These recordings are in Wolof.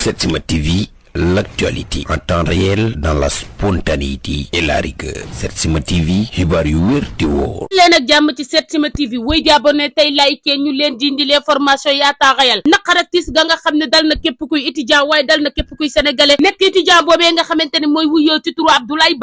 Setsima TV, l'actualité en temps réel dans la spontanéité et la rigueur. Setsima TV, xibaar yu wér te wóor. leen ak jàmm ci Setsima TV woy di abonné tey like ñu leen di indi l'information yaa temps réel naqar ak tiis ga nga xam ne dal na képp kuy étudiant waaye dal na képp kuy sénégalais nekk étudiant boobee nga xamante ne mooy wuyoo ci turu Abdoulaye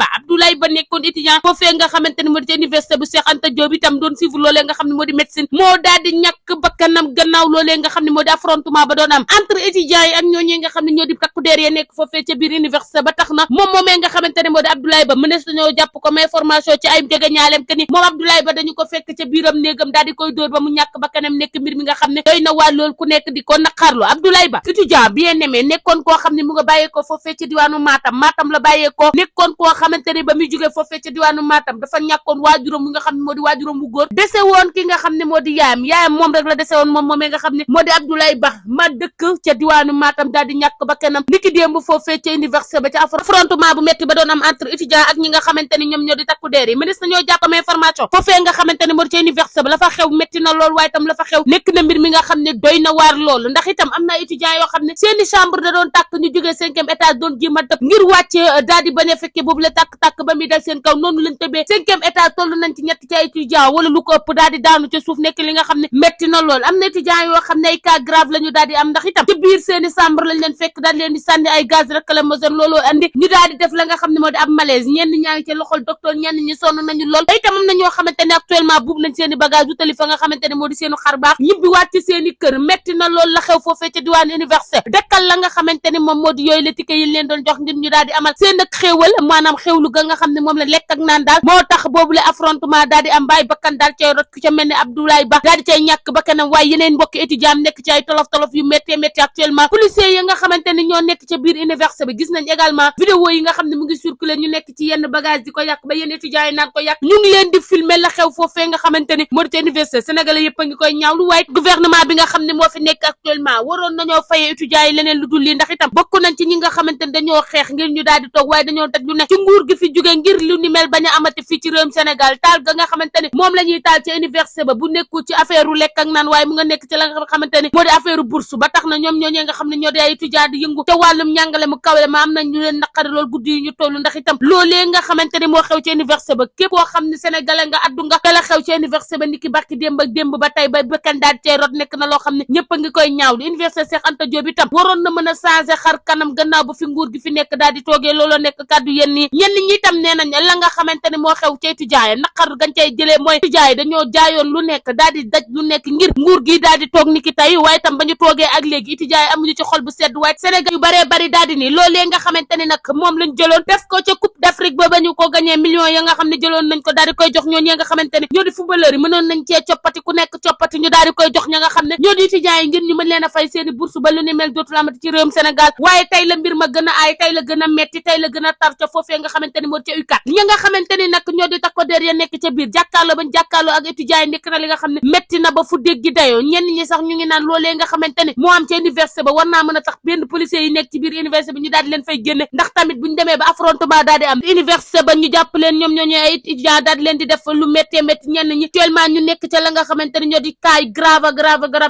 Ba nekkoon étudiant foofee nga xamante ne moo di ci université bu Cheikh Anta Diop itam doon suivre loolee nga xam ne moo di médecine moo daal di ñàkk bakkanam gannaaw loolee nga xam ne moo di affrontement ba doon am entre étudiants yi ak ñooñee nga xam ne ñoo di takku der ya nekk foofee ca biir université ba tax na moom moomee nga xamante ne moo di Abdoulaye Ba mënees nañoo jàpp ko may formation ci ay jegeñaaleem que ni moom Abdoulaye Ba dañu ko fekk ca biiram néegam daal di koy dóor ba mu ñàkk bakkanam nekk mbir mi nga xam ne doy na waa loolu ku nekk di ko naqarlu Abdoulaye Ba étudiant bien aimé nekkoon koo xam ne mu nga bàyyeekoo foofee ca diwaanu Matam la bàyyeekoo nekkoon koo xamante ne ba muy jógee foofee ca diwaanu Matam dafa ñàkkoon waajuram nga xam ne moo di waajuram bu góor dese woon ki nga xam ne moo di yaayam moom rek la dese woon moom moomee nga xam ne moo di Abdoulaye Ba ma dëkk ca diwaanu Matam daal di ñàkk bakkanam niki démb foofee ca université ba ca affrontement bu metti ba doon am entre étudiant ak ñi nga xamante ni ñoom ñoo di takku deer yi mënees nañoo jàppam information foofee nga xamante ne moo di ca université ba la fa xew metti na lool waaye itam la fa xew nekk na mbir mi nga xam ne doy na waar loolu ndax itam am na étudiant yoo xam ne seeni chambre da doon tàkk ñu jógee 5e étage doon jéem a dëpp ngir wàcce daal di bañ a fekkee boobu la tàkk-tàkk ba muy dal seen kaw noonu lañ tëbee 5e étage toll nañ ci ñett ci ay étudiant wala lu ko ëpp daal di daanu ca suuf nekk li nga xam ne metti na lool am na étudiant yoo xam ne ay cas grave la ñu daal di am ndax itam ci biir seeni chambre lañ leen fekk daal leen di sànni ay gaz lacrymogène looloo andi ñu daal di def la nga xam ne moo di ab malaise ñenn ñaa ngi ci loxol docteur ñenn ñi sonn nañu lool te itam am na ñoo xamante ne actuellement buub nañ seeni bagage wutali fa nga xamante ne moo di seenu xar baax ñibbi waat ci seeni kër metti na lool la xew foofee ca diwaan université dekkal la nga xamante ne moom moo di yooyu la ticket yi leen doon jox ngir ñu daal di amal seen ak xéewal maanaam xéewlu ga nga xam ne moom la lekk ak naan daal moo tax boobu la affrontement daal di am baay bakkan daal cay rot ku ca mel ne Abdoulaye Ba daal di cay ñàkk bakkanam waaye yeneen mbokki étudiant nekk ci ay tolof-tolof yu métti métti actuellement policiers yi nga xamante ne ñoo nekk ca biir université bi gis nañ également vidéo yi nga xam ne mu ngi circuler ñu nekk ci yenn bagage di ko yàq ba yenn étudiants yi naan ko yàq ñu ngi leen di filmer la xew foofee nga xamante ne moo di ca université sénégalais yëpp a ngi koy ñaawlu waaye gouvernement bi nga xam ne moo fi nekk actuellement waroon nañoo fayee étudiants yi leneen lu dul lii ndax itam bokk nañ ci ñi nga xamante ne dañoo xeex ngir ñu daal di toog waaye dañoo daj lu ne ci nguur gi fi jóge ngir lu ni mel bañ a amati fii ci réewum Sénégal taal ga nga xamante ne moom la ñuy taal ci université ba bu nekkul ci affaire u lekk ak naan waaye mu nga nekk ci la nga xamante ne moo di affaire u bourse ba tax na ñoom ñooñee nga xam ne ñoo di ay étudiants di yëngu te wàllum njàngale mu kawe ma am nañ ñu leen naqari loolu guddi yi ñu toll ndax itam loolee nga xamante ne moo xew ci université ba képp koo xam ne sénégalais nga addu nga te la xew ci université ba niki barki démb ak démb ba tey ba bëkkan daal cee rot nekk na loo xam ne ñëpp a ngi koy ñaaw lu université Cheikh Anta Diop itam waroon na mën a changer xar kanam gannaaw ba fi nguur gi fi nekk daal di toogee looloo nekk kàddu yenn yi ñenn ñi itam nee nañ la nga xamante ne moo xew ci étudiants yi naqar gañ cay jëlee mooy étudiants yi dañoo jaayoon lu nekk daal di daj lu nekk ngir nguur gi daal di toog niki tey waaye itam ba ñu toogee ak léegi étudiants yi amuñu ci xol bu sedd waaye Sénégal yu baree bari daal di ni loolee nga xamante ne nag moom lañ jëloon def ko ca Coupe d'Afrique ba ñu ko gagné millions ya nga xam ne jëloon nañ ko daal di koy jox ñoo ñi nga xamante ne ñoo di footballeur yi mënoon nañ cee coppati ku nekk coppati ñu daal di koy jox ña nga xam ne ñoo di étudiants yi ngir ñu mën leen a fay seeni bourse ba lu ni mel dootul amati ci réewum Sénégal waaye tey la mbir ma gën a aay tey la gën a metti tey la gën a tar ca foofee nga xamante ne moo ca UCAD ña nga xamante ni nag ñoo di takko der ya nekk ca biir jàkkaarloo bañ jàkkaarloo ak étudiants yi nekk na li nga xam ne metti na ba fu dégg gi dayoo ñenn ñi sax ñu ngi naan loolee nga xamante ne moo am ca université ba war naa mën a tax benn policier yi nekk ci biir université bi ñu daal di leen fay génne ndax tamit buñu demee ba affrontement daal di am université ba ñu jàpp leen ñoom ñoo ay étudiants daal di leen di def lu méttee métti ñenn ñi actuellement ñu nekk ca la nga xamante ne ñoo di kaay grave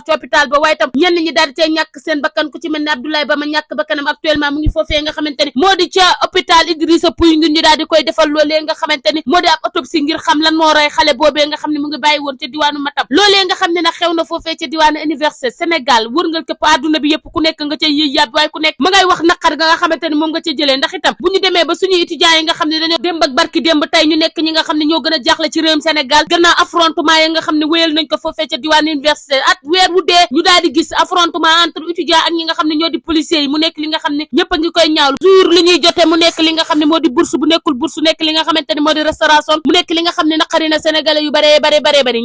ci hôpital ba waaye tam ñenn ñi daal di cay ñàkk seen bakkan ku ci mel ne Abdoulaye Ba ma ñàkk bakkanam actuellement mu ngi foofee nga xamante ni moo di ca hôpital Idrissa Pouye ngir ñu daal di koy defal loolee nga xamante ni moo di ab autopsie ngir xam lan moo rey xale boobee nga xam ne mu ngi bàyyi woon ca diwaanu Matam loolee nga xam ne nag xew na foofee ca diwaanu université Sénégal wërngal këpp àdduna bi yëpp ku nekk nga ca yëy yàb waaye ku nekk ma ngay wax naqar nga xamante ni moom nga ca jëlee ndax itam bu ñu demee ba suñu étudiants yi nga xam ne dañoo démb ak barki démb tey ñu nekk ñi nga xam ne ñoo gën a jaaxle ci réewum Sénégal gannaaw affrontement yi nga xam ne wéyal nañ ko foofee ca diwaanu université at weer wu dee ñu daal di gis affrontement entre étudiants ak ñi nga xam ne ñoo di policiers yi mu nekk li nga xam ne ñëpp a ngi koy ñaawlu jour li ñuy jotee mu nekk li nga xam ne moo di bourse bu nekkul bourse nekk li nga xamante ne moo di restauration mu nekk li nga xam ne naqari na sénégalais yu bare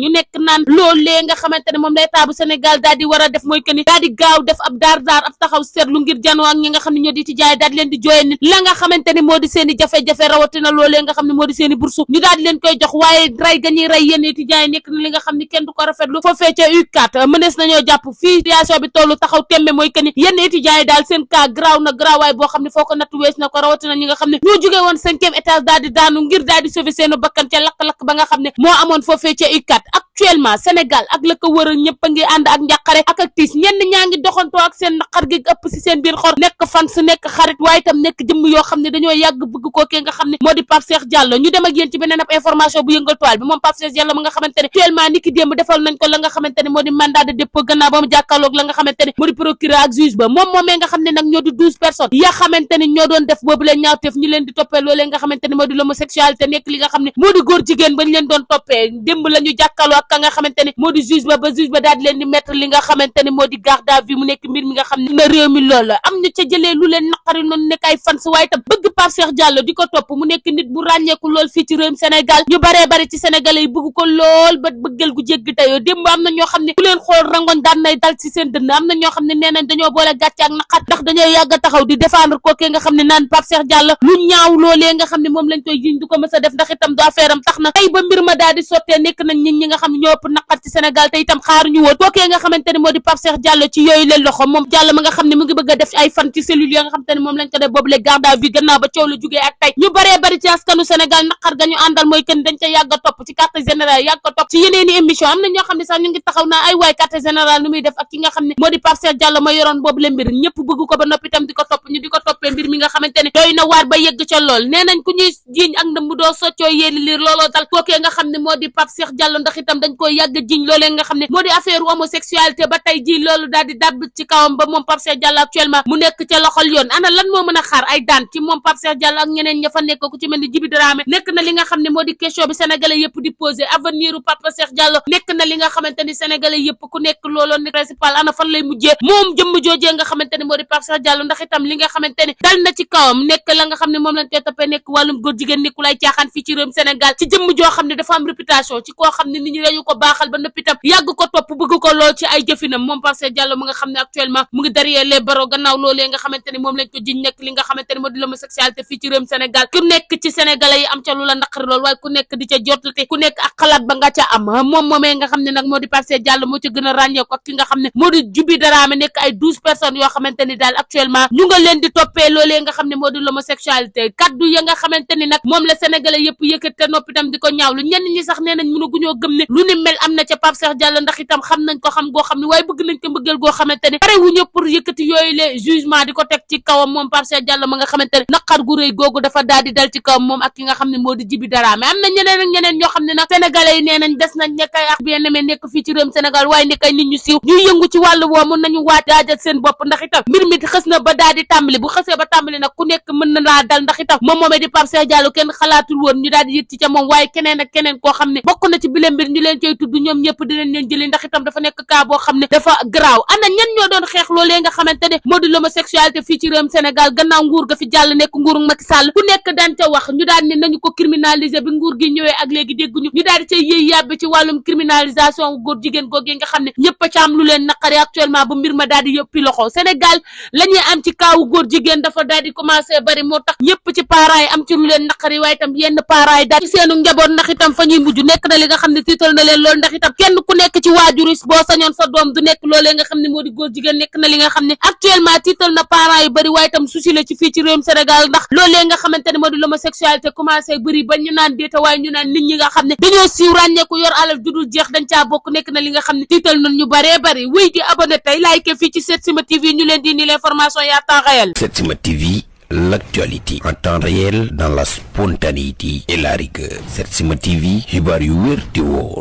ñu nekk naan loolee nga xamante ne moom la état bu Sénégal daal di war a def mooy que ni daal di gaaw def ab daar ab taxaw seetlu ngir janoo ak ñi nga xam ne ñoo di étudiants yi daal di leen di jooye nit la nga xamante ne moo di seen i jafe-jafe rawatina loolee nga xam ne moo di seen i bourse ñu daal di leen koy jox waaye ray ga ñuy ray yenn étudiants yi nekk na li nga xam ne kenn du ko rafetlu foofee ca UCAD mënees nañoo jàpp fii situation bi tollu taxaw tembe mooy que ni yenn étudiants yi daal seen cas graaw na graawaay boo xam ne foo ko nattu wees na ko rawatina ñi nga xam ne ñoo jógee woon 5e étage daal di daanu ngir daal di sauver seenu bakkan ca lakk-lakk ba nga xam ne moo amoon foofee ca UCAD actuellement Sénégal ak la ko wër ñëpp a ngi ànd ak njàqare ak ak tiis ñenn ñaa ngi doxantoo ak seen naqar gi ëpp si seen biir xor nekk fan su nekk xarit waaye itam nekk jëmm yoo xam ne dañoo yàgg bëgg kookee nga xam ne moo di Pape Cheikh Diallo ñu dem ak yéen ci beneen ab information bu yëngal toile bi moom Pape Cheikh Diallo ma nga xamante ne actuellement ni ki démb defal nañ ko la nga xamante ne moo di mandat de dépôt gannaaw ba mu jàkkaarloog la nga xamante ne moo di procureur ak juge ba moom moomee nga xam ne nag ñoo di 12 personnes ya xamante ne ñoo doon def boobu leen ñaawteef ñu leen di toppee loolee nga xamante ne moo di l'homosexualité nekk li nga xam ne moo di góor jigéen bañ leen doon toppee démb la ñu jàkkaarloo ak ka nga xamante ne moo di juge ba daal di leen di mettre li nga xamante ne moo di garde à vue mu nekk mbir mi nga xam ne na réew mi loolu am ñu ca jëlee lu leen naqari noonu nekk ay fans waaye itam bëgg Pape Cheikh Diallo di ko topp mu nekk nit bu ràññeeku lool fii ci réewum Sénégal ñu baree bari ci sénégalais yi bëgg ko lool ba bëggal gu jéggi tayoo démb am na ñoo xam ne ku leen xool rangoñ daan nay dal ci seen dënn am na ñoo xam ne nee nañ dañoo boole gàcce ak naqar ndax dañoo yàgg a taxaw di défendre kookee nga xam ne naan Pape Cheikh Diallo lu ñaaw loolee nga xam ne moom lañ koy jiñ du ko mës a def ndax itam du affaire am tax na tey ba mbir ma daal di sottee nekk nañ ñi nga xam ne ñoo ëpp naqar ci Sénégal te itam xaaruñu woon kookee nga xamante ne moo di Pape Cheikh Diallo ci yooyu leen loxo moom Diallo ma nga xam ne mu ngi bëgg a def ay fan ci cellule ya nga xamante ne moom lañ ko def boobu le garde à vue gannaaw ba coow la jugee ak tey ñu baree bari ci askanu Sénégal naqar ga ñu àndal mooy kenn dañ ca yàgg a topp ci quartier général yàgg ko topp ci yeneeni émission am na ñoo xam ne sax ñu ngi taxaw naa ay waay quartier général nu muy def ak ki nga xam ne moo di Pape Cheikh Diallo ma yoroon boobu le mbir ñëpp bëgg ko ba noppi itam di ko topp ñu di ko toppee mbir mi nga xamante ne doy na waar ba yegg ca lool nee nañ ku ñuy jiiñ ak ndëmb doo soccoo yéeli liir looloo dal kookee nga xam ne moo di Pape Cheikh Diallo ndax itam dañ koy yàgg jiiñ loolee nga xam ne moo di affaire homosexualité ba tey ji loolu daal di dàbb ci kawam ba moom Pape Cheikh Diallo actuellement mu nekk ca loxol yoon ana lan moo mën a xaar ay daan ci moom Pape Cheikh Diallo ak ñeneen ña fa nekk ku ci mel ni Djibi Dramé nekk na li nga xam ne moo di question bi sénégalais yëpp di posé avenir u Pape Cheikh Diallo nekk na li nga xamante ni sénégalais yëpp ku nekk looloo ni principal ana fan lay mujjee moom jëmm joojee nga xamante ne moo di Pape Cheikh Diallo ndax itam li nga xamante ne dal na ci kawam nekk la nga xam ne moom lañ koy toppee nekk wàllum góor jigéen nekku lay caaxaan fii ci réewum Sénégal ci jëmm joo xam ne dafa am réputation ci koo xam ne nit ñi dañu ko baaxal ba noppi itam yàgg ko topp bëgg ko lool ci ay jëfinam moom Pape Cheikh Diallo mu nga xam ne actuellement mu ngi derrière les barreaux gannaaw loolee nga xamante ne moom lañ ko jiñ nekk li nga xamante ne moo di l'homosexualité fii ci réewum Sénégal ku nekk ci sénégalais yi am ca lu la naqari lool waaye ku nekk di ca jotlate ku nekk ak xalaat ba nga ca am moom moomee nga xam ne nag moo di Pape Cheikh Diallo moo ca gën a ràññeeku ak ki nga xam ne moo di Djibi Dramé nekk ay 12 personnes yoo xamante ni daal actuellement ñu nga leen di toppee loolee nga xam ne moo di l'homosexualité kaddu ya nga xamante ni nag moom la sénégalais yëpp yëkkat te noppi itam di ko ñaawlu ñenn ñi sax nee nañ mënaguñoo gëm ne lu ni mel am na ca Pape Cheikh Diallo ndax itam xam nañ ko xam goo xam ne waaye bëgg nañ ko mbëggeel goo xamante ne pare wuñu pour yëkkati yooyu le jugement di ko teg ci kawam moom Pape Cheikh Diallo ma nga xamante ne naqar gu rëy googu dafa daal di dal ci kawam moom ak ki nga xam ne moo di Djibi Dramé am na ñeneen ak ñeneen ñoo xam ne nag sénégalais yi nee nañ des nañ nekk ay ak bien aimé nekk fii ci réewum Sénégal waaye nekk ay nit ñu siiw ñuy yëngu ci wàllu woo mën nañu waajal seen bopp ndax itam mbir mi xës na ba daal di tàmbali bu xësee ba tàmbali nag ku nekk mën na laa dal ndax itam moom moomee di Pape Cheikh Diallo kenn xalaatul woon ñu daal di yëg ci ca moom waaye keneen ak keneen koo xam ne bokk na ci bile mbir ñu leen cay tudd ñoom ñëpp dinañ leen jëli ndax itam dafa nekk cas boo xam ne dafa garaaw ana ñen ñoo doon xeex loolee nga xamante ne moo di l'homosexualité fii ci réewum Sénégal gannaaw nguur ga fi jàll nekk nguuru Macky Sall ku nekk daan ca wax ñu daal ne nañu ko criminaliser bi nguur gi ñëwee ak léegi dégguñu ñu daal di cay yëy yàbbi ci wàllum criminalisation góor jigéen googee nga xam ne ñëpp a ca am lu leen naqari actuellement bu mbir ma daal di yëppi loxo Sénégal la ñuy am ci kaawu góor jigéen dafa daal di commencé bari moo tax ñëpp ci parents yi am ci lu leen naqari waaye itam yenn parents yi daal ci seenu njaboot ndax itam fa ñuy mujj nekk na li nga xam ne tiital na leen loolu ndax itam kenn ku nekk ci waajuris boo sañoon sa doom du nekk loolee nga xam ne moo di góor jigéen nekk na li nga xam ne actuellement tiital na parents yu bari waaye itam souci la ci fii ci réewum Sénégal ndax loolee nga xamante ne moo di l'homosexualité commencé bëri ba ñu naan déeta waaye ñu naan nit ñi nga xam ne dañoo siiw ràññeeku yor alal judul jeex dañ caa bokk nekk na li nga xam ne tiital nañ ñu baree bari wéy di abonné tey like fii ci Setsima TV ñu leen di indi l'information à temps réel. Setsima TV, l'actualité en temps réel dans la spontanéité et la rigueur. Setsima TV, xibaar yu wér te wóor.